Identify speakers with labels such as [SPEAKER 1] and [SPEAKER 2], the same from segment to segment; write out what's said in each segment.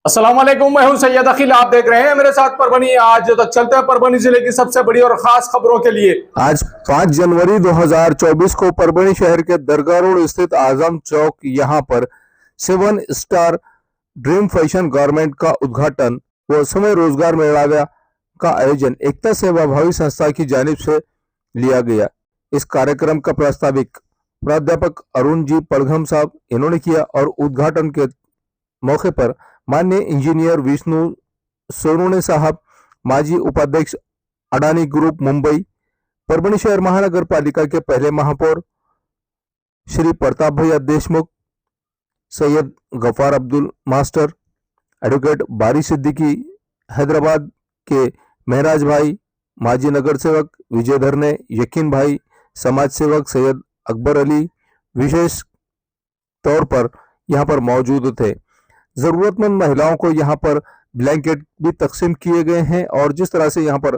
[SPEAKER 1] अस्सलाम वालेकुम, मैं हूं सैयद अखिल। आप देख रहे हैं मेरे साथ परभनी। आज तक चलते हैं परभनी जिले की सबसे बड़ी और खास खबरों के लिए।
[SPEAKER 2] आज 5 जनवरी 2024 को परभनी शहर के दरगाह रोड स्थित आजम चौक यहाँ पर 7 स्टार ड्रीम फैशन गारमेंट का उद्घाटन व समय रोजगार मेला का आयोजन एकता सेवा भावी संस्था की जानिब से लिया गया। इस कार्यक्रम का प्रास्ताविक प्राध्यापक अरुण जी पड़घम साहब इन्होंने किया और उद्घाटन के मौके पर माननीय इंजीनियर विष्णु सोनोने साहब, माजी उपाध्यक्ष अडानी ग्रुप मुंबई, परभनी शहर महानगर पालिका के पहले महापौर श्री प्रताप भैया देशमुख, सैयद गफार अब्दुल मास्टर, एडवोकेट बारी सिद्दीकी, हैदराबाद के महराज भाई, माजी नगर सेवक विजय धरने, यकीन भाई, समाज सेवक सैयद अकबर अली विशेष तौर पर यहाँ पर मौजूद थे। जरूरतमंद महिलाओं को यहाँ पर ब्लैंकेट भी तकसीम किए गए हैं और जिस तरह से यहाँ पर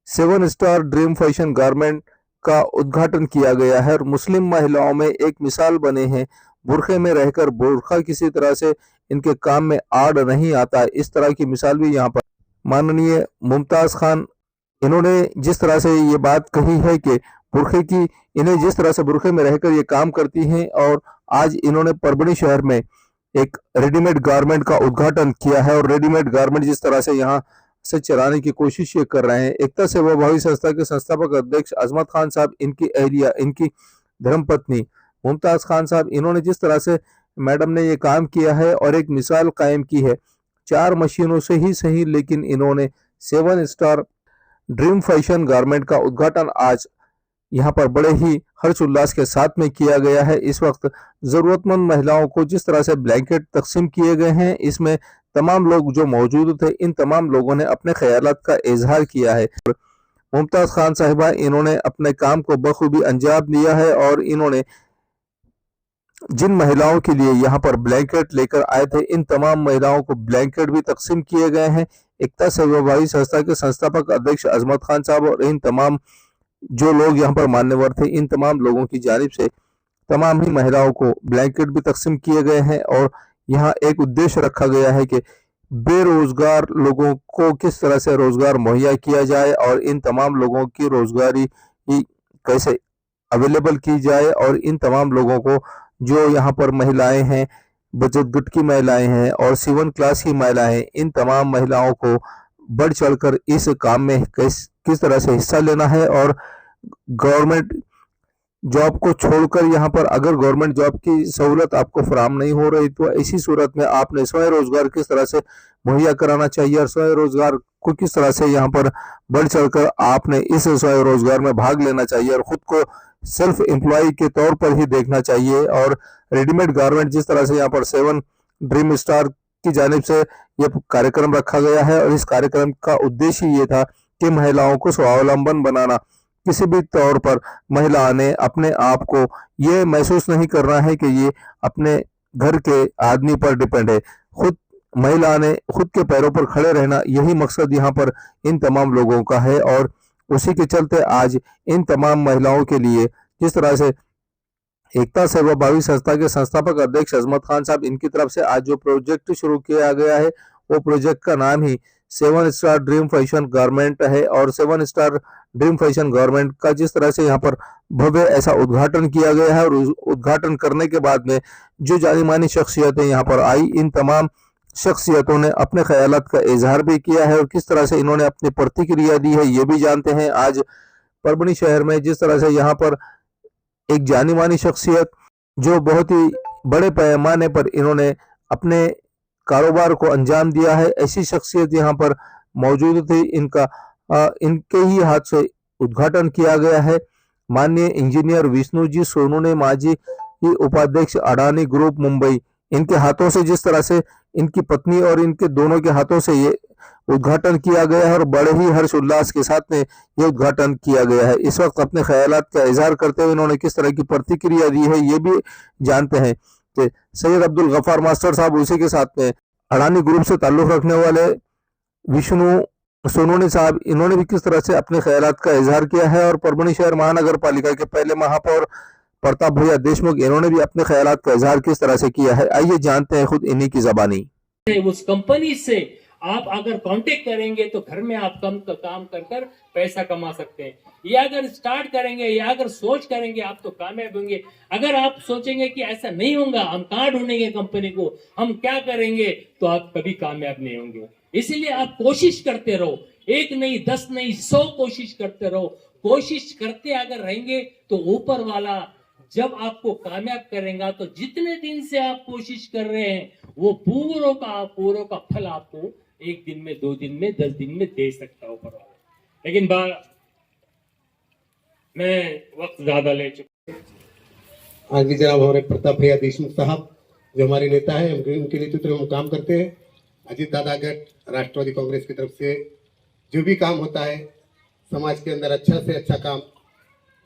[SPEAKER 2] 7 स्टार ड्रीम फैशन गारमेंट का उद्घाटन किया गया है और मुस्लिम महिलाओं में एक मिसाल बने हैं। बुरखे में रहकर बुरखा किसी तरह से इनके काम में आड़ नहीं आता, इस तरह की मिसाल भी यहाँ पर माननीय मुमताज खान इन्होंने जिस तरह से ये बात कही है कि बुरखे की इन्हें जिस तरह से बुरखे में रहकर ये काम करती हैं और आज इन्होंने परभनी शहर में एक रेडीमेड गारमेंट का उद्घाटन किया है और रेडीमेड गारमेंट जिस तरह से यहाँ से चलाने की कोशिश ये कर रहे हैं। एकता सेवा भावी संस्था के संस्थापक अध्यक्ष अजमत खान साहब, इनकी अहलिया, इनकी धर्मपत्नी मुमताज खान साहब, इन्होंने जिस तरह से मैडम ने ये काम किया है और एक मिसाल कायम की है 4 मशीनों से ही सही, लेकिन इन्होंने 7 स्टार ड्रीम फैशन गारमेंट का उद्घाटन आज यहाँ पर बड़े ही हर्ष उल्लास के साथ में किया गया है। इस वक्त जरूरतमंद महिलाओं को जिस तरह से ब्लैंकेट तकसीम किए गए हैं, इसमें तमाम लोग जो मौजूद थे, इन तमाम लोगों ने अपने ख्यालात का इजहार किया है। मुमताज खान साहिबा इन्होंने अपने काम को बखूबी अंजाम दिया है और इन्होंने जिन महिलाओं के लिए यहाँ पर ब्लैंकेट लेकर आए थे, इन तमाम महिलाओं को ब्लैंकेट भी तकसीम किए गए हैं। एकता सेवा भावी संस्था के संस्थापक अध्यक्ष अजमत खान साहब और इन तमाम जो लोग यहाँ पर मान्यवर थे, इन तमाम लोगों की जानिब से तमाम ही महिलाओं को ब्लैंकेट भी तकसीम किए गए हैं और यहाँ एक उद्देश्य रखा गया है कि बेरोजगार लोगों को किस तरह से रोजगार मुहैया किया जाए और इन तमाम लोगों की रोजगारी कैसे अवेलेबल की जाए और इन तमाम लोगों को जो यहाँ पर महिलाएं हैं, बचत गुट की महिलाएं हैं और 7 क्लास की महिलाएं, इन तमाम महिलाओं को बढ़ चढ़कर इस काम में किस तरह से हिस्सा लेना है और गवर्नमेंट जॉब को छोड़कर यहाँ पर अगर गवर्नमेंट जॉब की सहूलत आपको फराम नहीं हो रही तो ऐसी सूरत में आपने स्वयं रोजगार किस तरह से मुहैया कराना चाहिए और स्वयं रोजगार को किस तरह से यहाँ पर बढ़ चढ़कर आपने इस स्वयं रोजगार में भाग लेना चाहिए और खुद को सेल्फ एम्प्लॉय के तौर पर ही देखना चाहिए। और रेडीमेड गारमेंट जिस तरह से यहाँ पर 7 ड्रीम स्टार की जानिब से ये कार्यक्रम रखा गया है और इस कार्यक्रम का उद्देश्य ये था कि महिलाओं को स्वावलंबन बनाना। किसी भी तौर पर महिला ने अपने आप को ये महसूस नहीं करना है कि ये अपने घर के आदमी पर डिपेंड है, खुद महिला ने खुद के पैरों पर खड़े रहना, यही मकसद यहाँ पर इन तमाम लोगों का है। और उसी के चलते आज इन तमाम महिलाओं के लिए जिस तरह से एकता सेवा भावी संस्था के संस्थापक अध्यक्ष अजमत खान साहब, इनकी तरफ से आज जो प्रोजेक्ट शुरू किया गया है वो प्रोजेक्ट का नाम ही 7 स्टार ड्रीम फैशन गारमेंट है और 7 स्टार ड्रीम फैशन गारमेंट का जिस तरह से यहाँ पर भव्य ऐसा उद्घाटन किया गया है और उद्घाटन करने के बाद में जो जानी मानी शख्सियतें यहाँ पर आई, इन तमाम शख्सियतों ने अपने ख्यालात का इजहार भी किया है और किस तरह से इन्होंने अपनी प्रतिक्रिया दी है ये भी जानते हैं। आज परभनी शहर में जिस तरह से यहाँ पर एक जानी मानी शख्सियत जो बहुत ही बड़े पैमाने पर इन्होंने अपने कारोबार को अंजाम दिया है, ऐसी शख्सियत यहाँ पर मौजूद थी। इनके ही हाथ से उद्घाटन किया गया है। माननीय इंजीनियर विष्णु जी सोनू ने, माजी उपाध्यक्ष अडानी ग्रुप मुंबई, इनके हाथों से जिस तरह से इनकी पत्नी और इनके दोनों के हाथों से ये उद्घाटन किया गया है और बड़े ही हर्ष उल्लास के साथ में ये उद्घाटन किया गया है। इस वक्त अपने ख्यालात का इजहार करते हुए इन्होंने किस तरह की प्रतिक्रिया दी है ये भी जानते हैं कि सैयद अब्दुल गफार मास्टर साहब, उसी के साथ में अडानी ग्रुप से ताल्लुक रखने वाले विष्णु सोनोने साहब, इन्होंने भी किस तरह से अपने ख्यालात का इजहार किया है और परभनी शहर महानगर पालिका के पहले महापौर प्रताप भैया देशमुख, इन्होंने भी अपने ख्यालात का इजहार किस तरह से किया है। आइए जानते हैं खुद इन्हीं की जबानी।
[SPEAKER 3] उस कंपनी से आप अगर कांटेक्ट करेंगे तो घर में आप काम कर कर पैसा कमा सकते हैं। या अगर स्टार्ट करेंगे या अगर सोच करेंगे आप तो कामयाब होंगे। अगर आप सोचेंगे कि ऐसा नहीं होगा, हम कहाँ ढूंढेंगे कंपनी को, हम क्या करेंगे, तो आप कभी कामयाब नहीं होंगे। इसीलिए आप कोशिश करते रहो, 1 नहीं 10 नहीं 100 कोशिश करते रहो। कोशिश करते अगर रहेंगे तो ऊपर वाला जब आपको कामयाब करेगा, तो जितने दिन से आप कोशिश कर रहे हैं वो पूरों का फल आपको 1 दिन में, 2 दिन में, 10 दिन में दे सकता है ऊपर वाला। लेकिन मैं वक्त ज्यादा ले चुका।
[SPEAKER 4] आज भी जनाब हमारे प्रताप भैया देशमुख साहब जो हमारे नेता है, उनके नेतृत्व में हम काम करते हैं। अजीत दादा गट राष्ट्रवादी कांग्रेस की तरफ से जो भी काम होता है समाज के अंदर अच्छा से अच्छा काम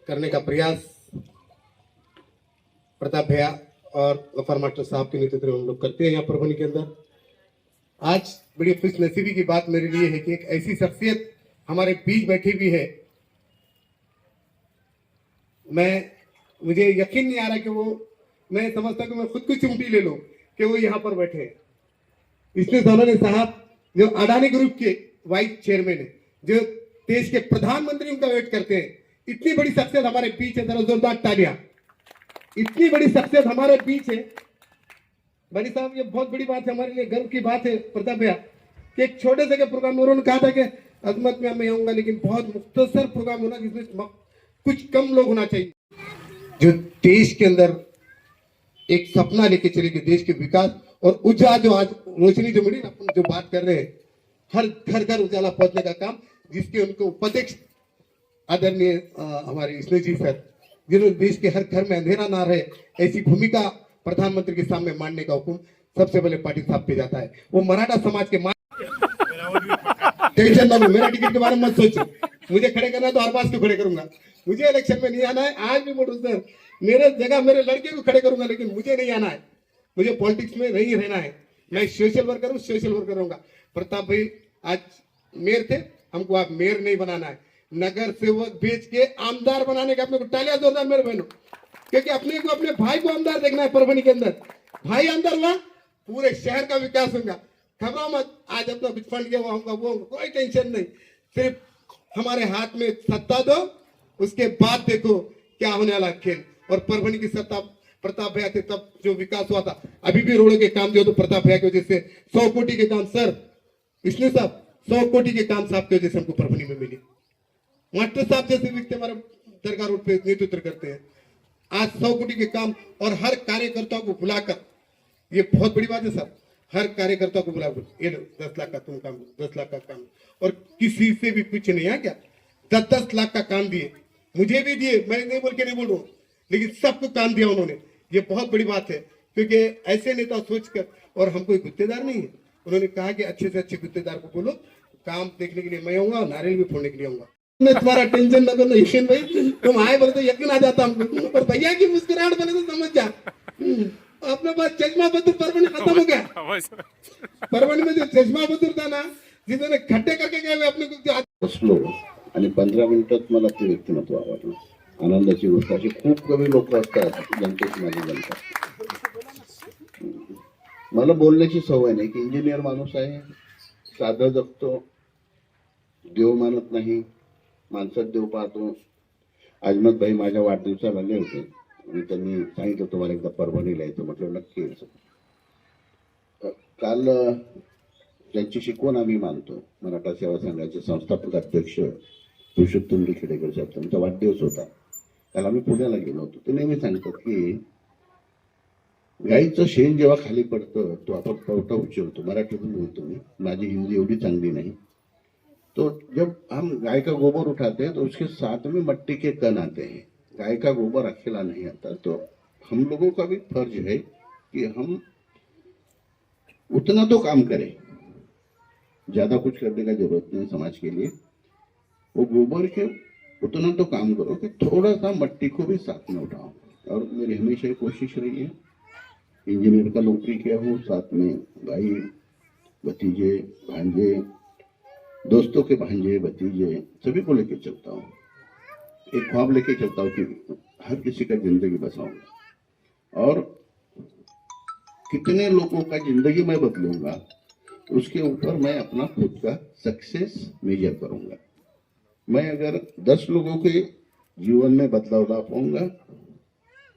[SPEAKER 4] करने का प्रयास प्रताप भैया और गफार मास्टर साहब के नेतृत्व में हम लोग करते हैं यहाँ परभनी के अंदर। आज बड़ी खुशनसीबी की बात मेरे लिए है कि एक ऐसी शख्सियत हमारे बीच बैठी हुई है। मुझे यकीन नहीं आ रहा कि मैं समझता कि मैं खुद को चिमटी ले लूं कि वो यहाँ पर बैठे हैं। इसमें सोनाने साहब जो अडानी ग्रुप के वाइस चेयरमैन है, जो देश के प्रधानमंत्री उनका वेट करते हैं, इतनी बड़ी शख्सियत हमारे बीच है। जरा जोरदार तालियां। इतनी बड़ी शख्सियत हमारे बीच है बड़ी साहब, ये बहुत बड़ी बात है, हमारे लिए गर्व की बात है प्रताप भैया कि एक छोटे से प्रोग्राम में उन्होंने कहा था कि अजमत में मैं आऊंगा, लेकिन बहुत मुख्तसर प्रोग्राम होना जिसमें कुछ कम लोग होना चाहिए, जो देश के अंदर एक सपना लेके चलेगी, देश के विकास और उजाला जो आज रोशनी जो मिली ना, अपन जो बात कर रहे हैं, हर घर घर उजाला पहुंचने का काम, जिसके उनको उपाध्यक्ष आदरणीय हमारे स्नेह जी सर, जिन्होंने देश के हर घर में अंधेरा ना रहे ऐसी भूमिका प्रधानमंत्री के सामने मानने का हुक्म सबसे पहले पाटिल साहब पे जाता है। वो मराठा समाज के टेंशन ना लो, मेरा टिकट के बारे में मत सोचो, मुझे खड़े करना है तो हर बात क्यों खड़े करूंगा, मुझे इलेक्शन में नहीं आना है। आज भी बोलूं सर, मेरे जगह मेरे लड़के को खड़े करूंगा, लेकिन मुझे नहीं आना है, मुझे पॉलिटिक्स में नहीं रहना है। मैं सोशल वर्कर हूँ, सोशल वर्कर रहूंगा। प्रताप भाई आज मेयर थे, हमको आप मेयर नहीं बनाना है, नगर सेवक भेज के आमदार बनाने का। अपने को तालियां जोरदार मेरे बहनों, क्योंकि अपने को अपने भाई को आमदार देखना है। परभनी के अंदर भाई आमदार हुआ, पूरे शहर का विकास होगा। घबराओ मत, आज अपना कुछ फंड गया होगा, वो कोई टेंशन नहीं, सिर्फ हमारे हाथ में सत्ता दो, उसके बाद देखो क्या होने वाला खेल। और परभनी की सत्ता प्रताप भैया थे तब जो विकास हुआ था, अभी भी रोडों के काम जो तो प्रताप भैया की वजह से 100 कोटी के काम, सर इसलिए साहब 100 कोटी के काम साहब की वजह से हमको परभनी में मिली। मास्टर साहब जैसे व्यक्ति हमारे दरगाह रोड पे नेतृत्व करते हैं, आज 100 कोटी के काम, और हर कार्यकर्ताओं को बुलाकर, ये बहुत बड़ी बात है सर, हर कार्यकर्ता को बुलाकर ये 10 लाख का तुम काम, 10 लाख का काम, और किसी से भी कुछ नहीं है क्या, 10-10 लाख का काम दिए, मुझे भी दिए, मैं नहीं बोल के नहीं बोल रहा हूँ, लेकिन सबको काम दिया उन्होंने। ये बहुत बड़ी बात है, क्योंकि ऐसे नेता सोचकर, और हम कोई गुत्तेदार नहीं है, उन्होंने कहा कि अच्छे से अच्छे गुत्तेदार को बोलो, काम देखने के लिए मैं आऊंगा, नारियल भी फोड़ने के लिए आऊंगा। मैं तुम्हारा टेंशन न करो यकीन भाई, तुम आए बोले तो यकीन आ जाता हमको, पर भैया की मुस्कुराहट बोले तो समझ जा। अपने पास चश्मा बदूर परभणी खत्म हो गया। परभणी में जो चष्मा बदूर था ना, जिन्होंने खड्डे करके गए अपने को
[SPEAKER 5] बसलो आणि 15 मिनिटात मला ते व्यक्तिमत्व आवडलं। आनंदाची गोष्ट, अशी खूप कमी लोक असतात जनतेची माझी जनता। मला बोलण्याची सवय नाही, की इंजिनियर माणूस आहे, साधं जगतो, देव मानत नाही, माणसात देव पाहतो। अजमत भाई माझ्या वाढदिवसाला आले होते आणि त्यांनी सांगितलं तुम्हाला एकदा परभणीला यायचं, म्हटलं नक्की यायचं। काल ज्यांची शिकवण आम्ही मानतो, मराठा सेवा संघाचे संस्थापक अध्यक्ष पुरुषोत्तम खेडेकर साहेब, त्यांचा वाढदिवस होता, काल आम्ही पुण्याला गेलो होतो। ते नेहमी सांगतात की गाईचं शेण जेव्हा खाली पडतं तो आपण पवटा उचलतो, मराठीतून बोलतो मी, माझी हिंदी एवढी चांगली नाही, तो जब हम गाय का गोबर उठाते हैं तो उसके साथ में मिट्टी के कण आते हैं। गाय का गोबर अकेला नहीं आता, तो हम लोगों का भी फर्ज है कि हम उतना तो काम करें, ज्यादा कुछ करने का जरूरत नहीं समाज के लिए, वो गोबर के उतना तो काम करो कि थोड़ा सा मिट्टी को भी साथ में उठाओ। और मेरी हमेशा कोशिश रही है, इंजीनियर का नौकरी किया हूँ, साथ में भाई भतीजे भांजे, दोस्तों के भांजे भतीजे सभी को लेके चलता हूँ। एक ख्वाब लेके चलता हूँ कि हर किसी का जिंदगी बसाऊंगा। और कितने लोगों का जिंदगी मैं बदलूंगा, उसके ऊपर मैं अपना खुद का सक्सेस मेजर करूंगा। मैं अगर 10 लोगों के जीवन में बदलाव ला पाऊंगा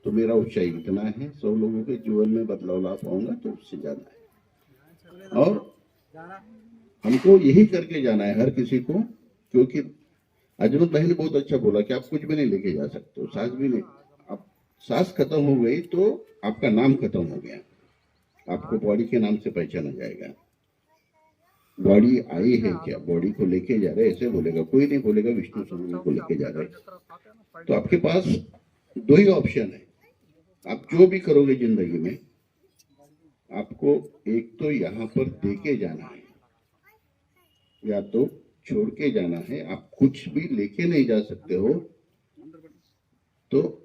[SPEAKER 5] तो मेरा ऊंचाई इतना है, 100 लोगों के जीवन में बदलाव ला पाऊंगा तो उससे ज्यादा है। और हमको यही करके जाना है हर किसी को, क्योंकि अजमत भाई ने बहुत अच्छा बोला कि आप कुछ भी नहीं लेके जा सकते हो, सांस भी नहीं। आप सांस खत्म हो गई तो आपका नाम खत्म हो गया, आपको बॉडी के नाम से पहचाना जाएगा। बॉडी आई है क्या, बॉडी को लेके जा रहे ऐसे बोलेगा, कोई नहीं बोलेगा विष्णु सोनी को लेके जा रहे। तो आपके पास दो ही ऑप्शन है, आप जो भी करोगे जिंदगी में, आपको एक तो यहाँ पर देके जाना है या तो छोड़ के जाना है। आप कुछ भी लेके नहीं जा सकते हो, तो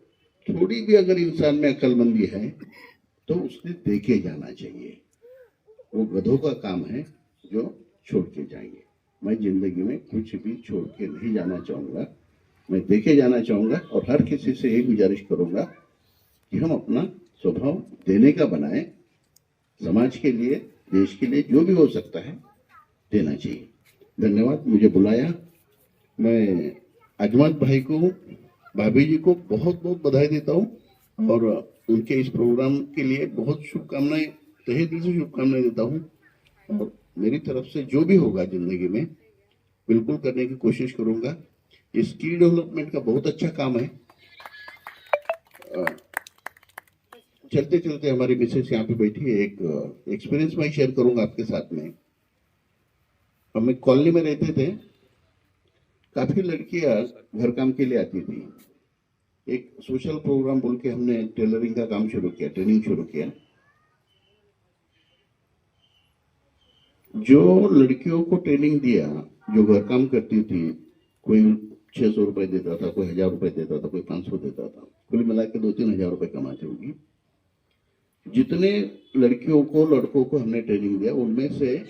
[SPEAKER 5] थोड़ी भी अगर इंसान में अक्लमंदी है तो उसने देके जाना चाहिए। वो गधों का काम है जो छोड़ के जाएंगे। मैं जिंदगी में कुछ भी छोड़ के नहीं जाना चाहूंगा, मैं देके जाना चाहूंगा। और हर किसी से यही गुजारिश करूंगा कि हम अपना स्वभाव देने का बनाएं, समाज के लिए, देश के लिए, जो भी हो सकता है देना चाहिए। धन्यवाद, मुझे बुलाया। मैं अजमत भाई को, भाभी जी को बहुत बहुत बधाई देता हूँ और उनके इस प्रोग्राम के लिए बहुत शुभकामनाएं, तहे दिल से शुभकामनाएं देता हूँ। और मेरी तरफ से जो भी होगा जिंदगी में बिल्कुल करने की कोशिश करूंगा। ये स्किल डेवलपमेंट का बहुत अच्छा काम है। चलते चलते हमारी मिसेस यहाँ पे बैठी है, एक एक्सपीरियंस मैं शेयर करूंगा आपके साथ में। हम एक कॉलोनी में रहते थे, काफी लड़कियां घर काम के लिए आती थी। एक सोशल प्रोग्राम बोल के हमने टेलरिंग का काम शुरू किया, ट्रेनिंग शुरू किया। जो लड़कियों को ट्रेनिंग दिया, जो घर काम करती थी, कोई 600 रुपए देता था, कोई 1000 रुपए देता था, कोई 500 देता था, कुल मिला के 2-3 हजार रुपए कमाती होगी। जितने लड़कियों को, लड़कों को हमने ट्रेनिंग दिया, उनमें से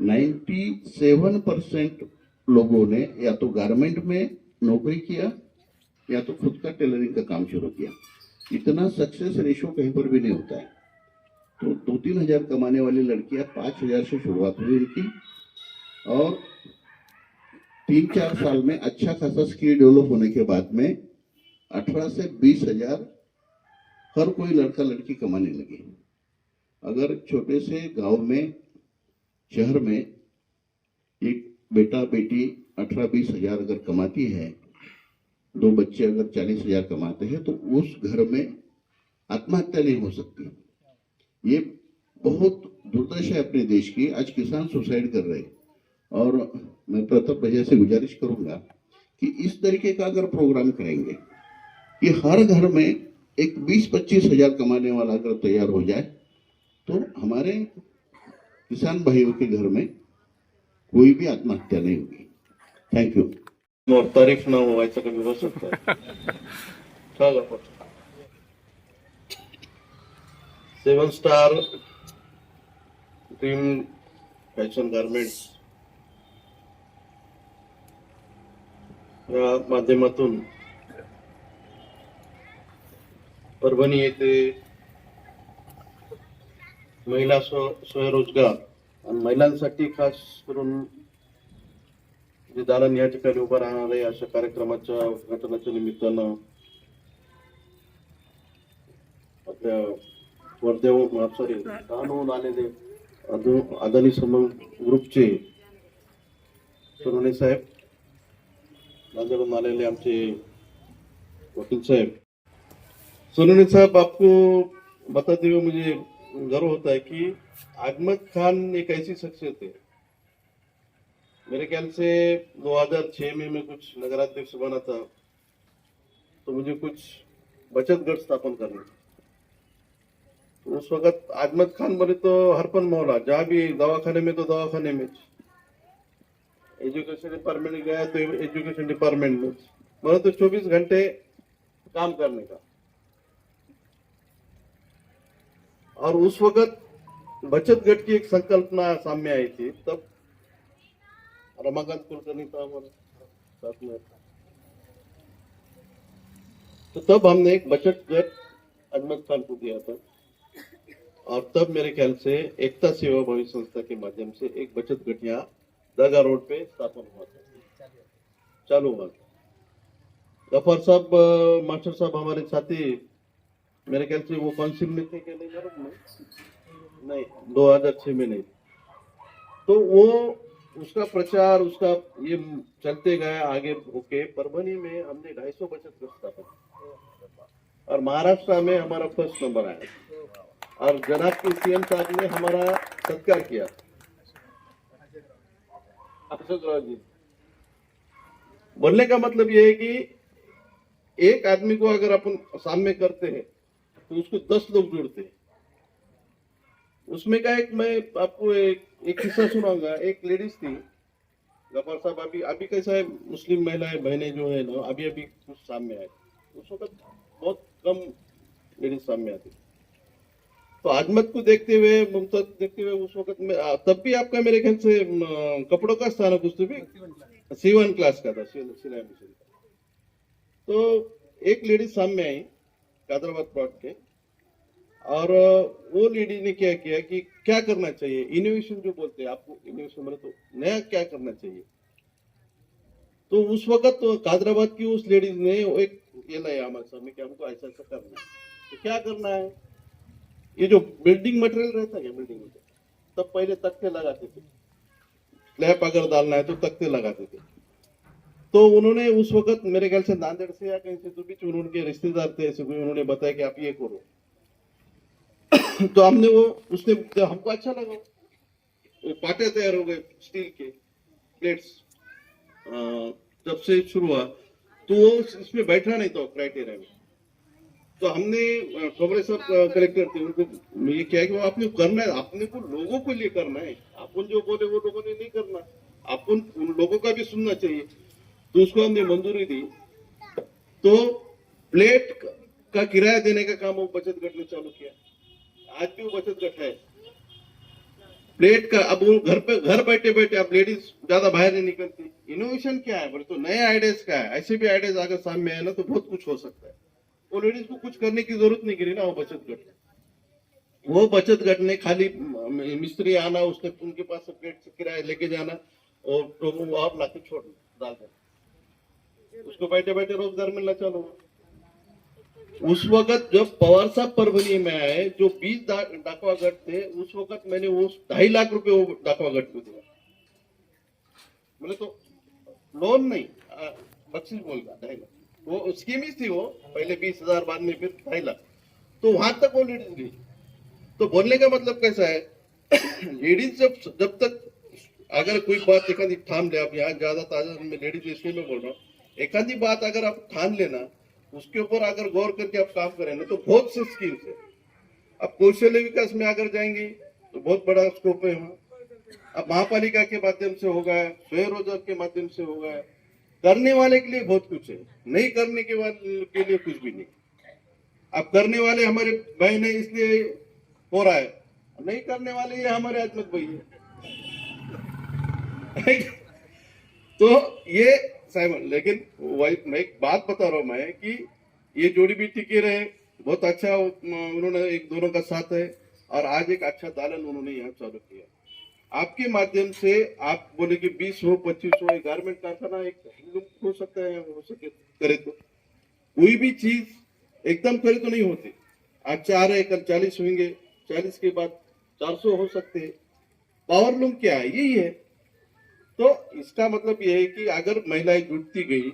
[SPEAKER 5] 97% लोगों ने या तो गारमेंट में नौकरी किया या तो खुद का टेलरिंग का काम शुरू किया। इतना सक्सेस रेशियो कहीं पर भी नहीं होता है। तो 2-3 हजार कमाने वाली लड़कियां 5,000 से शुरुआत हुई उनकी, और 3-4 साल में अच्छा खासा स्किल डेवलप होने के बाद में 18 से 20 हजार हर कोई लड़का लड़की कमाने लगे। अगर छोटे से गांव में, शहर में एक बेटा बेटी 18-20 हजार अगर कमाती है, 2 बच्चे अगर 40 हजार कमाते हैं, तो उस घर में आत्महत्या नहीं हो सकती। ये बहुत दुर्दशा है अपने देश की। आज किसान सुसाइड कर रहे हैं, और मैं प्रताप भैया से गुजारिश करूंगा कि इस तरीके का अगर प्रोग्राम करेंगे कि हर घर में एक 20-25 हजार कमाने वाला अगर तैयार हो जाए, तो हमारे किसान भाइयों के घर में कोई भी आत्महत्या नहीं होगी। Thank you.
[SPEAKER 6] और तारीफ ना हो ऐसा कभी हो सकता है? चलो, 7 स्टार ड्रीम फॅशन गारमेंट्स या माध्यमातून परभणी येथे महिला स्वयंरोजगार आणि महिलांसाठी खास करून जे दालन या ठिकाणी उभं राहणार आहे, अशा कार्यक्रमाच्या उद्घाटनाच्या निमित्तानं आपल्या वर्धेहून, सॉरी, डहाणूहून आलेले अदानी समूह ग्रुपचे सोनवणे साहेब, नांदेडहून आलेले आमचे वकील साहब। सोनवणे साहब, आपको बताते हुए मुझे गर्व होता है कि अहमद खान एक ऐसी शख्सियत है, मेरे ख्याल से 2006 में मैं कुछ नगराध्यक्ष बना था, तो मुझे कुछ बचत गट स्थापन करना। तो उस वक्त अहमद खान बोले तो हरपन मौला, जहाँ भी दवाखाने में तो दवाखाने में, एजुकेशन डिपार्टमेंट गया तो एजुकेशन डिपार्टमेंट में, बोले तो 24 घंटे काम करने का। और उस वक्त बचत गट की एक संकल्पना सामने आई थी, तब रमाकांत कुलकर्णी था हमारे साथ में, तो तब हमने एक बचत गट अहमद खान को दिया था। और तब मेरे ख्याल से एकता सेवा भावी संस्था के माध्यम से एक बचत गठ यहाँ दरगाह रोड पे स्थापन हुआ था, चालू हुआ था। गफार साहब मास्टर साहब हमारे साथी, मेरे ख्याल से वो काउंसिल में थे क्या, नहीं मालूम, नहीं 2006 में नहीं। तो वो उसका प्रचार उसका ये चलते गया आगे होके परभनी में हमने 250 बचत गठ स्थापन और महाराष्ट्र में हमारा फर्स्ट नंबर आया और जनाब के सीएम साहब ने हमारा सत्कार किया। अशोक राव जी, बोलने का मतलब ये है कि एक आदमी को अगर अपन सामने करते हैं तो उसको 10 लोग जुड़ते हैं। उसमें का एक मैं आपको एक किस्सा सुनाऊंगा। एक लेडीज थी, गफार साहब, अभी कैसा है, मुस्लिम महिलाएं बहनें जो है ना अभी कुछ सामने आए, उस वक्त बहुत कम लेडीज सामने आती। तो आजमत को देखते हुए, मुमताज देखते हुए उस वक्त में तब भी आपका मेरे ख्याल से कपड़ों का स्थान कुछ तो भी C1 क्लास का था, सिलाई मशीन का। तो एक लेडीज सामने आई कादराबाद प्लॉट के, और वो लेडी ने क्या किया कि क्या करना चाहिए, इनोवेशन जो बोलते हैं, आपको इनोवेशन मतलब तो नया क्या करना चाहिए। तो उस वक्त तो कादराबाद की उस लेडीज ने एक ये लाया हमारे सामने कि हमको ऐसा ऐसा करना है। तो क्या करना है, ये जो बिल्डिंग मटेरियल रहता है, बिल्डिंग मटेरियल, तब पहले तख्ते लगाते थे, स्लैब अगर डालना है तो तख्ते लगाते थे। तो उन्होंने उस वक्त मेरे ख्याल से नांदेड़ से या कहीं से तो बीच उनके रिश्तेदार थे ऐसे कोई, उन्होंने बताया कि आप ये करो। तो हमने वो उसने तो हमको अच्छा लगा, वो पाटे तैयार हो गए स्टील के प्लेट्स। जब से शुरू हुआ तो वो इसमें बैठा नहीं था क्राइटेरिया में। तो हमने खबरें सब कलेक्टर थे, उनको ये क्या कि वो आपने करना है, अपने को लोगों को लिए करना है, अपन जो बोले वो लोगों ने नहीं करना, अपन उन लोगों का भी सुनना चाहिए। तो उसको हमने मंजूरी दी। तो प्लेट का किराया देने का काम वो बचत गठ ने चालू किया। आज भी वो बचत गठ है। प्लेट का अब वो घर बैठे बैठे अब लेडीज ज्यादा बाहर नहीं निकलती। इनोवेशन क्या है बोले तो नए आइडियाज क्या है, ऐसे भी आइडियाज अगर सामने आए ना तो बहुत कुछ हो सकता है। वो लेडीज को कुछ करने की जरूरत नहीं गिरी ना। वो बचत गठ ने खाली मिस्त्री आना, उसने उनके पास से प्लेट से किराया लेके जाना और तो आप लाके छोड़ डाल देना, उसको बैठे बैठे रोजगार मिलना चालू हुआ। उस वक्त जब पवार साहब परभनी में आए, जो 20 डाकवा गठ थे, उस वक्त मैंने वो 2.5 लाख रुपए वो डाकवा गठ को दिया। बोले तो लोन नहीं, बख्शिश बोल रहा 2.5 लाख, वो स्कीम ही थी। वो पहले 20,000 बाद में फिर 2.5 लाख। तो वहां तक वो लेडीज गई। तो बोलने का मतलब कैसा है, लेडीज जब तक अगर कोई बात एक आधी ठान ले, आप यहाँ ज्यादा ताजा में लेडीज इसलिए मैं बोल रहा हूँ, एक आधी बात अगर आप ठान लेना, उसके ऊपर अगर गौर करके आप काम करें ना, तो बहुत से स्कीम्स है। अब कौशल्य विकास में अगर जाएंगे तो बहुत बड़ा स्कोप है वहाँ। अब महापालिका के माध्यम से होगा, स्वयं रोजगार के माध्यम से होगा। करने वाले के लिए बहुत कुछ है, नहीं करने के लिए कुछ भी नहीं। अब करने वाले हमारे बहन है इसलिए हो रहा है, नहीं करने वाले ये हमारे आजमत भाई है। तो ये साइमन, लेकिन वाइफ मैं एक बात बता रहा हूं मैं कि ये जोड़ी भी टिके रहे, बहुत अच्छा उन्होंने एक दोनों का साथ है। और आज एक अच्छा दालन उन्होंने यहाँ चालू किया। आपके माध्यम से आप बोले कि 20 हो 25 हो, गारमेंट कारखाना एक हो सकता है, हो सके करे तो कोई भी चीज एकदम करे तो नहीं होती। आज 4 है, कल 40 होंगे, 40 के बाद 400 हो सकते हैं। पावर लूम क्या है, यही है। तो इसका मतलब यह है कि अगर महिलाएं जुटती गई,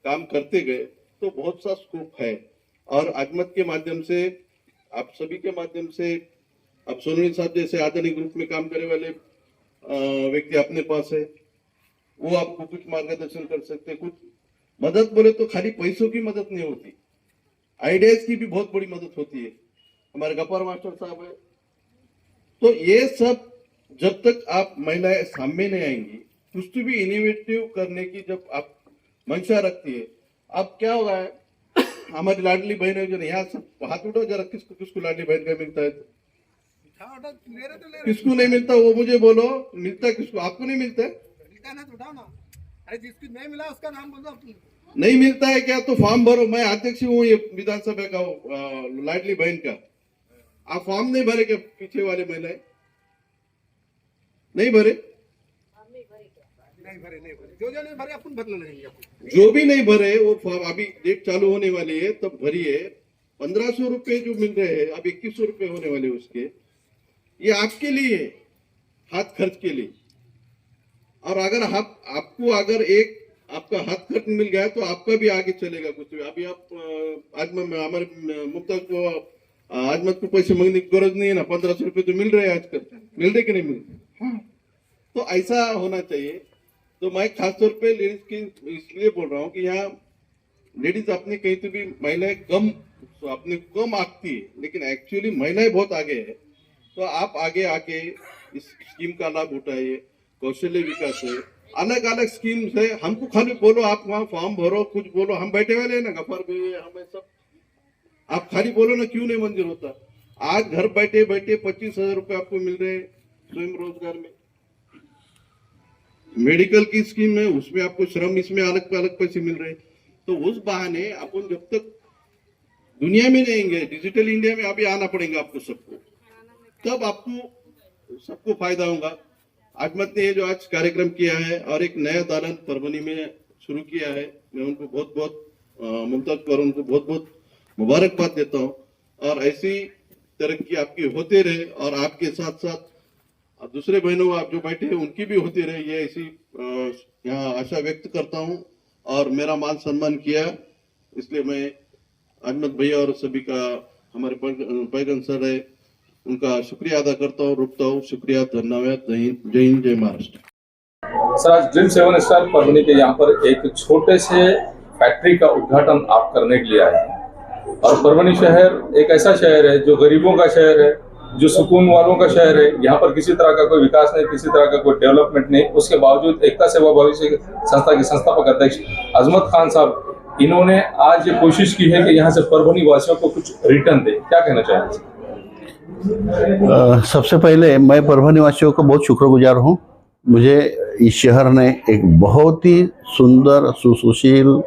[SPEAKER 6] काम करते गए, तो बहुत सा स्कोप है। और आजमत के माध्यम से, आप सभी के माध्यम से, अब सोनू साहब जैसे आधुनिक ग्रुप में काम करने वाले व्यक्ति अपने पास है, वो आपको कुछ मार्गदर्शन कर सकते। कुछ मदद बोले तो खाली पैसों की मदद नहीं होती, आइडियाज की भी बहुत बड़ी मदद होती है। हमारे गफ्फार मास्टर साहब है। तो ये सब जब तक आप महिलाएं सामने नहीं आएंगी, कुछ तो भी इनोवेटिव करने की जब आप मंशा रखती है, अब क्या होगा है, हमारी लाडली बहन है जो यहाँ सब हाथ उठाओ जरा, किसको किसको लाडली बहन का मिलता है, किसको नहीं मिलता वो मुझे बोलो, मिलता किसको, आपको नहीं मिलता है?
[SPEAKER 4] अरे जिसको नहीं मिला उसका नाम बोलो।
[SPEAKER 6] नहीं मिलता है क्या, तो फॉर्म भरो। मैं अध्यक्ष हूँ ये विधानसभा का लाडली बहन का, आप फॉर्म नहीं भरे क्या पीछे वाले महिलाएं? नहीं भरे?
[SPEAKER 4] जो नहीं भरे अपन भरने लगेंगे अपन।
[SPEAKER 6] जो भी नहीं भरे वो फॉर्म अभी डेट चालू होने वाली है तब भरिए। 1500 रुपए जो मिल रहे हैं अब 2100 रुपए होने वाले उसके, ये आपके लिए हाथ खर्च के लिए। और अगर आपको अगर एक आपका हाथ खर्च मिल गया तो आपका भी आगे चलेगा कुछ। अभी आप आज हमारे मुमताज को आजमत को पैसे मांगने की जरूरत नहीं है ना, 1500 रुपए तो मिल रहे हैं आजकल, मिल रहे कि नहीं मिल रहे? तो ऐसा होना चाहिए। तो मैं खासतौर पे लेडीज की इसलिए बोल रहा हूँ कि यहाँ लेडीज अपने कहीं तो भी महिलाएं अपने कम आती है, लेकिन एक्चुअली महिलाएं बहुत आगे है। तो आप आगे आके इस स्कीम का लाभ उठाइए। कौशल्य विकास है, अलग अलग स्कीम्स है। हमको खाली बोलो आप वहाँ फॉर्म भरो, कुछ बोलो, हम बैठे वाले हैं ना, गफार भाई हमें सब, आप खाली बोलो ना क्यों नहीं मंजूर होता। आज घर बैठे बैठे 25,000 रुपए आपको मिल रहे हैं स्वयं रोजगार में। मेडिकल की स्कीम है उसमें आपको श्रम, इसमें अलग पैसे मिल रहे हैं। तो उस बहाने अपन जब तक दुनिया में नहीं आएंगे, डिजिटल इंडिया में अभी आना पड़ेगा आपको सबको, तब आपको सबको फायदा होगा। अजमत ने जो आज कार्यक्रम किया है और एक नया दालन परभनी में शुरू किया है, मैं उनको बहुत बहुत मुमताज पर उनको बहुत बहुत मुबारकबाद देता हूँ। और ऐसी तरक्की आपकी होते रहे और आपके साथ साथ दूसरे बहनों आप जो बैठे हैं उनकी भी होती रहे, ये ऐसी यहाँ आशा व्यक्त करता हूँ। और मेरा मान सम्मान किया इसलिए मैं अहमद भैया और सभी का, हमारे पैगन सर है, उनका शुक्रिया अदा करता हूँ, रुकता हूँ। शुक्रिया, धन्यवाद, जय हिंद, जय महाराष्ट्र।
[SPEAKER 1] सर आज ड्रीम 7 स्टार परभनी के यहाँ पर एक छोटे से फैक्ट्री का उद्घाटन आप करने के लिए आए हैं। और परभनी शहर एक ऐसा शहर है जो गरीबों का शहर है, जो सुकून वालों का शहर है। यहाँ पर किसी तरह का कोई विकास नहीं, किसी तरह का कोई डेवलपमेंट नहीं। उसके बावजूद एकता सेवा भविष्य संस्था के संस्थापक अध्यक्ष अजमत खान साहब, इन्होंने आज ये कोशिश की है कि यहाँ से परभनी वासियों को कुछ रिटर्न दे। क्या कहना चाहेंगे?
[SPEAKER 7] सबसे पहले मैं परभनी वासियों का बहुत शुक्रगुजार हूँ। मुझे इस शहर ने एक बहुत ही सुंदर, सुशील,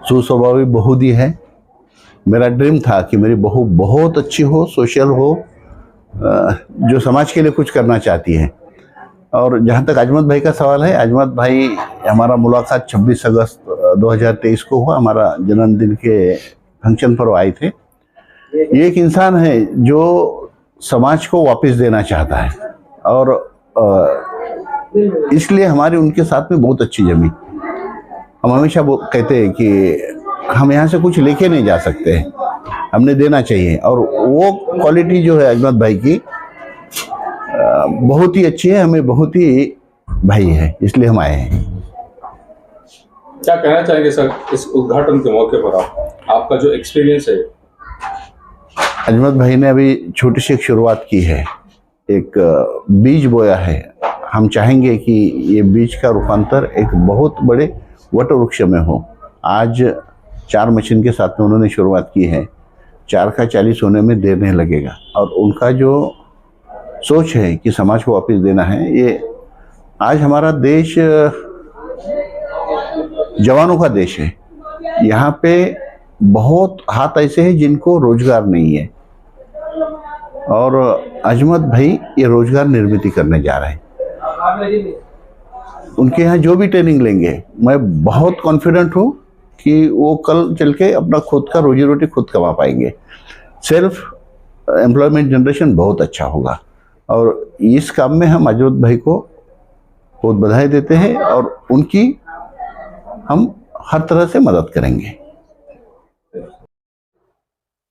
[SPEAKER 7] सुस्वभावी बहू दी है। मेरा ड्रीम था कि मेरी बहू बहुत अच्छी हो, सोशल हो, जो समाज के लिए कुछ करना चाहती है। और जहाँ तक अजमत भाई का सवाल है, अजमत भाई हमारा मुलाकात 26 अगस्त 2023 को हुआ। हमारा जन्मदिन के फंक्शन पर वो आए थे। ये एक इंसान है जो समाज को वापस देना चाहता है और इसलिए हमारी उनके साथ में बहुत अच्छी जमी। हम हमेशा कहते हैं कि हम यहाँ से कुछ लेके नहीं जा सकते, हमने देना चाहिए। और वो क्वालिटी जो है अजमत भाई की बहुत ही अच्छी है, हमें बहुत ही भाई है, इसलिए हम आए हैं।
[SPEAKER 1] क्या कहना चाहेंगे सर इस उद्घाटन के मौके पर आपका जो एक्सपीरियंस है?
[SPEAKER 7] अजमत भाई ने अभी छोटी सी एक शुरुआत की है, एक बीज बोया है। हम चाहेंगे कि ये बीज का रूपांतर एक बहुत बड़े वट वृक्ष में हो। आज 4 मशीन के साथ में उन्होंने शुरुआत की है, 4 का 40 होने में देर नहीं लगेगा। और उनका जो सोच है कि समाज को वापस देना है, ये आज हमारा देश जवानों का देश है। यहाँ पे बहुत हाथ ऐसे हैं जिनको रोजगार नहीं है और अजमत भाई ये रोजगार निर्मित करने जा रहे हैं। उनके यहाँ जो भी ट्रेनिंग लेंगे, मैं बहुत कॉन्फिडेंट हूँ कि वो कल चल के अपना खुद का रोजी रोटी खुद कमा पाएंगे। सेल्फ एम्प्लॉयमेंट जनरेशन बहुत अच्छा होगा और इस काम में हम अजमत भाई को बहुत बधाई देते हैं और उनकी हम हर तरह से मदद करेंगे।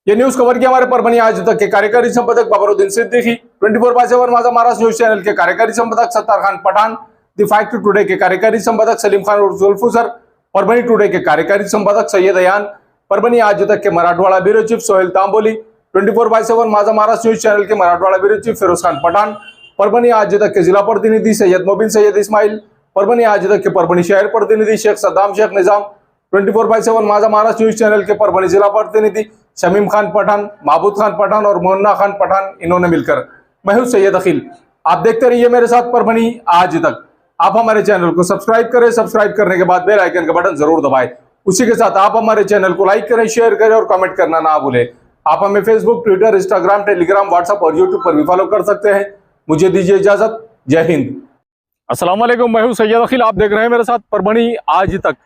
[SPEAKER 1] ये न्यूज कवर किया हमारे परभनी आज तक के कार्यकारी संपादक बाबरुद्दीन सिद्दीकी, 24/7 माझा महाराष्ट्र न्यूज चैनल के कार्यकारी संपादक Sattar Khan Pathan, The Fact Today के कार्यकारी संपादक सलीम खान और जुल्फू सर, परभनी टुडे के कार्यकारी संपादक सैयद अयान, परभनी आज तक के मराठवाड़ा ब्यूरो चीफ सोहेल तांबोली, 24/7 माझा महाराष्ट्र न्यूज चैनल के मराठवाड़ा ब्यूरो चीफ फिरोज खान पठान, परभनी आज तक के जिला प्रतिनिधि सैयद मोबिन सैयद इस्माइल, परभनी आज तक के परभनी शहर प्रतिनिधि शेख सद्दाम शेख निजाम, 24/7 माझा महाराष्ट्र न्यूज चैनल के परभनी जिला प्रतिनिधि शमीम खान पठान, महबूद खान पठान और मोहन्ना खान पठान, इन्होंने मिलकर मैं हूं सैयद अखिल। आप देखते रहिए मेरे साथ परभनी आज तक। आप हमारे चैनल को सब्सक्राइब करें, सब्सक्राइब करने के बाद बेल आइकन का बटन जरूर दबाएं। उसी के साथ आप हमारे चैनल को लाइक करें, शेयर करें और कमेंट करना ना भूलें। आप हमें Facebook, Twitter, Instagram, Telegram, WhatsApp और यूट्यूब पर भी फॉलो कर सकते हैं। मुझे दीजिए इजाजत। जय हिंद। अस्सलाम वालेकुम, मैं हूं सैयद अखिल। आप देख रहे हैं मेरे साथ परभणी आज तक।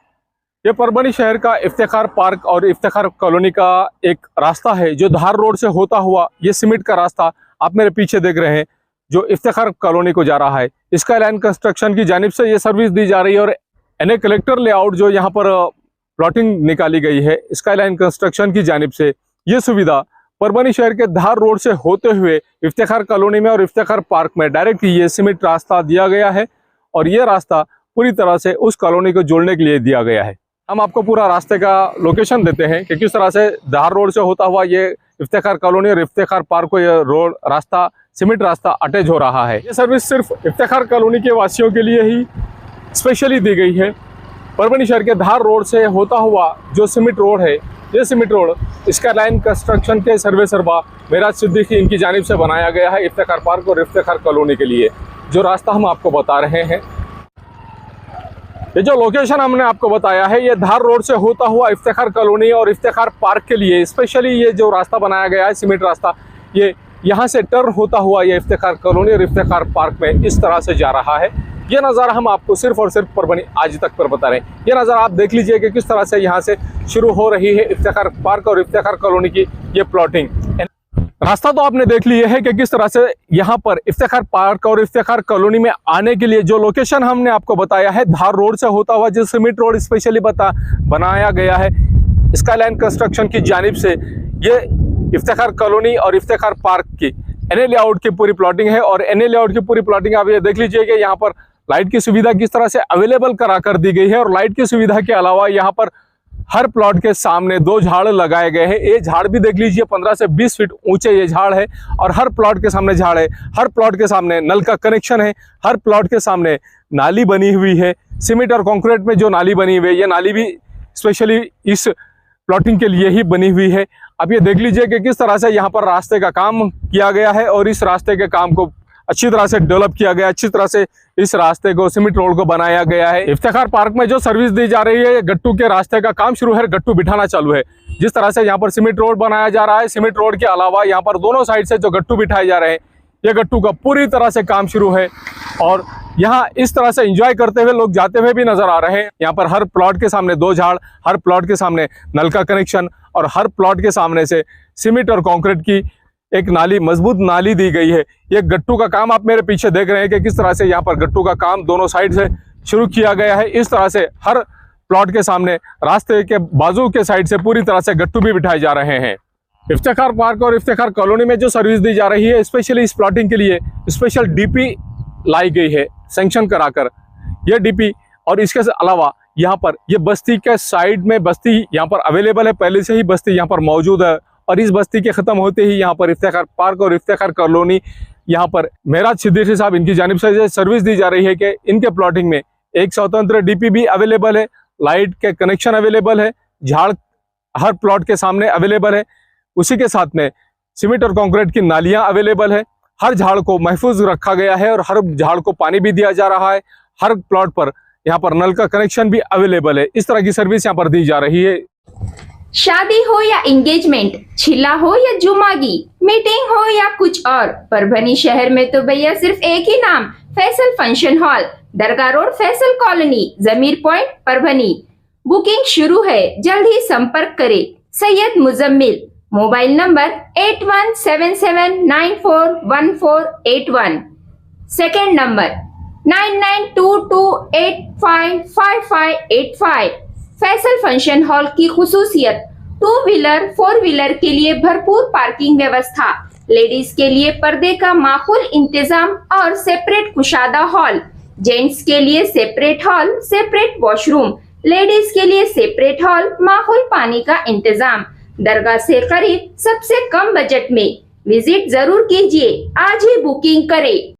[SPEAKER 1] ये परभणी शहर का इफ्तिखार पार्क और इफ्तिखार कॉलोनी का एक रास्ता है जो धार रोड से होता हुआ ये सीमेंट का रास्ता आप मेरे पीछे देख रहे हैं जो इफ्तिखार कॉलोनी को जा रहा है। स्काईलाइन कंस्ट्रक्शन की जानिब से ये सर्विस दी जा रही है और एनए कलेक्टर लेआउट जो यहाँ पर प्लॉटिंग निकाली गई है स्काईलाइन कंस्ट्रक्शन की जानिब से, ये सुविधा परभणी शहर के धार रोड से होते हुए इफ्तिखार कॉलोनी में और इफ्तिखार पार्क में डायरेक्ट ये सीमेंट रास्ता दिया गया है और ये रास्ता पूरी तरह से उस कॉलोनी को जोड़ने के लिए दिया गया है। हम आपको पूरा रास्ते का लोकेशन देते हैं कि किस तरह से धार रोड से होता हुआ ये इफ्तिखार कॉलोनी और इफ्तिखार पार्क को ये रोड रास्ता सीमेंट रास्ता अटैच हो रहा है। ये सर्विस सिर्फ इफ्तिखार कॉलोनी के वासियों के लिए ही स्पेशली दी गई है। परभणी शहर के धार रोड से होता हुआ जो सीमेंट रोड है, ये सीमेंट रोड स्काईलाइन कंस्ट्रक्शन के सर्वे सर्वा मेराज सिद्दीकी इनकी जानिब से बनाया गया है इफ्तिखार पार्क और इफ्तिखार कॉलोनी के लिए। जो रास्ता हम आपको बता रहे हैं, ये जो लोकेशन हमने आपको बताया है, ये धार रोड से होता हुआ इफ्तिखार कॉलोनी और इफ्तिखार पार्क के लिए स्पेशली ये जो रास्ता बनाया गया है सीमेंट रास्ता, ये यहाँ से टर्न होता हुआ ये इफ्तिखार कॉलोनी और इफ्तिखार पार्क में इस तरह से जा रहा है। ये नज़ारा हम आपको सिर्फ और सिर्फ परभणी आज तक पर बता रहे हैं। ये नज़ारा आप देख लीजिए कि किस तरह से यहाँ से शुरू हो रही है इफ्तिखार पार्क और इफ्तिखार कॉलोनी की ये प्लॉटिंग। रास्ता तो आपने देख लिया है कि किस तरह से यहाँ पर इफ्तिखार पार्क और इफ्तिखार कॉलोनी में आने के लिए जो लोकेशन हमने आपको बताया है धार रोड से होता हुआ जो सीमेंट रोड स्पेशली बनाया गया है स्काईलाइन कंस्ट्रक्शन की जानिब से, ये इफ्तिखार कॉलोनी और इफ्तिखार पार्क की एनए लेआउट की पूरी प्लॉटिंग है। और एनए लेआउट की पूरी प्लॉटिंग आप ये देख लीजिए कि यहाँ पर लाइट की सुविधा किस तरह से अवेलेबल करा कर दी गई है और लाइट की सुविधा के अलावा यहाँ पर हर प्लॉट के सामने 2 झाड़ लगाए गए हैं। ये झाड़ भी देख लीजिए 15 से 20 फीट ऊंचे ये झाड़ है और हर प्लॉट के सामने झाड़ है, हर प्लॉट के सामने नल का कनेक्शन है, हर प्लॉट के सामने नाली बनी हुई है। सीमेंट और कंक्रीट में जो नाली बनी हुई है, ये नाली भी स्पेशली इस प्लॉटिंग के लिए ही बनी हुई है। अब ये देख लीजिए कि किस तरह से यहाँ पर रास्ते का काम किया गया है और इस रास्ते के काम को अच्छी तरह से डेवलप किया गया, अच्छी तरह से इस रास्ते को सीमेंट रोड को बनाया गया है। इफ्तिखार पार्क में जो सर्विस दी जा रही है, गट्टू के रास्ते का काम शुरू है, गट्टू बिठाना चालू है। जिस तरह से यहाँ पर सीमेंट रोड बनाया जा रहा है, सीमेंट रोड के अलावा यहाँ पर दोनों साइड से जो गट्टू बिठाए जा रहे हैं, ये गट्टू का पूरी तरह से काम शुरू है और यहाँ इस तरह से एंजॉय करते हुए लोग जाते हुए भी नजर आ रहे हैं। यहाँ पर हर प्लॉट के सामने 2 झाड़, हर प्लॉट के सामने नल का कनेक्शन और हर प्लॉट के सामने से सीमेंट और कंक्रीट की एक नाली, मजबूत नाली दी गई है। ये गट्टू का काम आप मेरे पीछे देख रहे हैं कि किस तरह से यहाँ पर गट्टू का काम दोनों साइड से शुरू किया गया है। इस तरह से हर प्लॉट के सामने रास्ते के बाजू के साइड से पूरी तरह से गट्टू भी बिठाए जा रहे हैं। इफ्तिखार पार्क और इफ्तिखार कॉलोनी में जो सर्विस दी जा रही है, स्पेशली इस प्लॉटिंग के लिए स्पेशल डीपी लाई गई है सैंक्शन कराकर। यह डीपी और इसके अलावा यहाँ पर ये बस्ती के साइड में बस्ती यहाँ पर अवेलेबल है, पहले से ही बस्ती यहाँ पर मौजूद है और इस बस्ती के ख़त्म होते ही यहाँ पर इफ्तिखार पार्क और इफ्तिखार कॉलोनी यहाँ पर मेराज सिद्दीकी साहब इनकी जानिब से सर्विस दी जा रही है कि इनके प्लॉटिंग में एक स्वतंत्र डीपी भी अवेलेबल है, लाइट के कनेक्शन अवेलेबल है, झाड़ हर प्लॉट के सामने अवेलेबल है। उसी के साथ में सीमेंट और कंक्रीट की नालियाँ अवेलेबल है। हर झाड़ को महफूज रखा गया है और हर झाड़ को पानी भी दिया जा रहा है। हर प्लॉट पर यहाँ पर नल का कनेक्शन भी अवेलेबल है। इस तरह की सर्विस यहाँ पर दी जा रही है।
[SPEAKER 8] शादी हो या एंगेजमेंट, छिला हो या जुमागी, मीटिंग हो या कुछ और, परभणी शहर में तो भैया सिर्फ एक ही नाम, फैसल फंक्शन हॉल, दरगाह रोड, फैसल कॉलोनी, जमीर पॉइंट, परभणी। बुकिंग शुरू है, जल्द ही संपर्क करें। Syed Muzammil, mobile number 8177941481, second number 9922855585। Faisal function hall की खुसूसियत 2 व्हीलर 4 व्हीलर के लिए भरपूर पार्किंग व्यवस्था, लेडीज के लिए पर्दे का माकूल इंतजाम और सेपरेट कुशादा हॉल, जेंट्स के लिए separate hall, separate washroom, ladies के लिए सेपरेट हॉल, माकूल पानी का इंतजाम, दरगाह से करीब, सबसे कम बजट में। विजिट जरूर कीजिए, आज ही बुकिंग करें।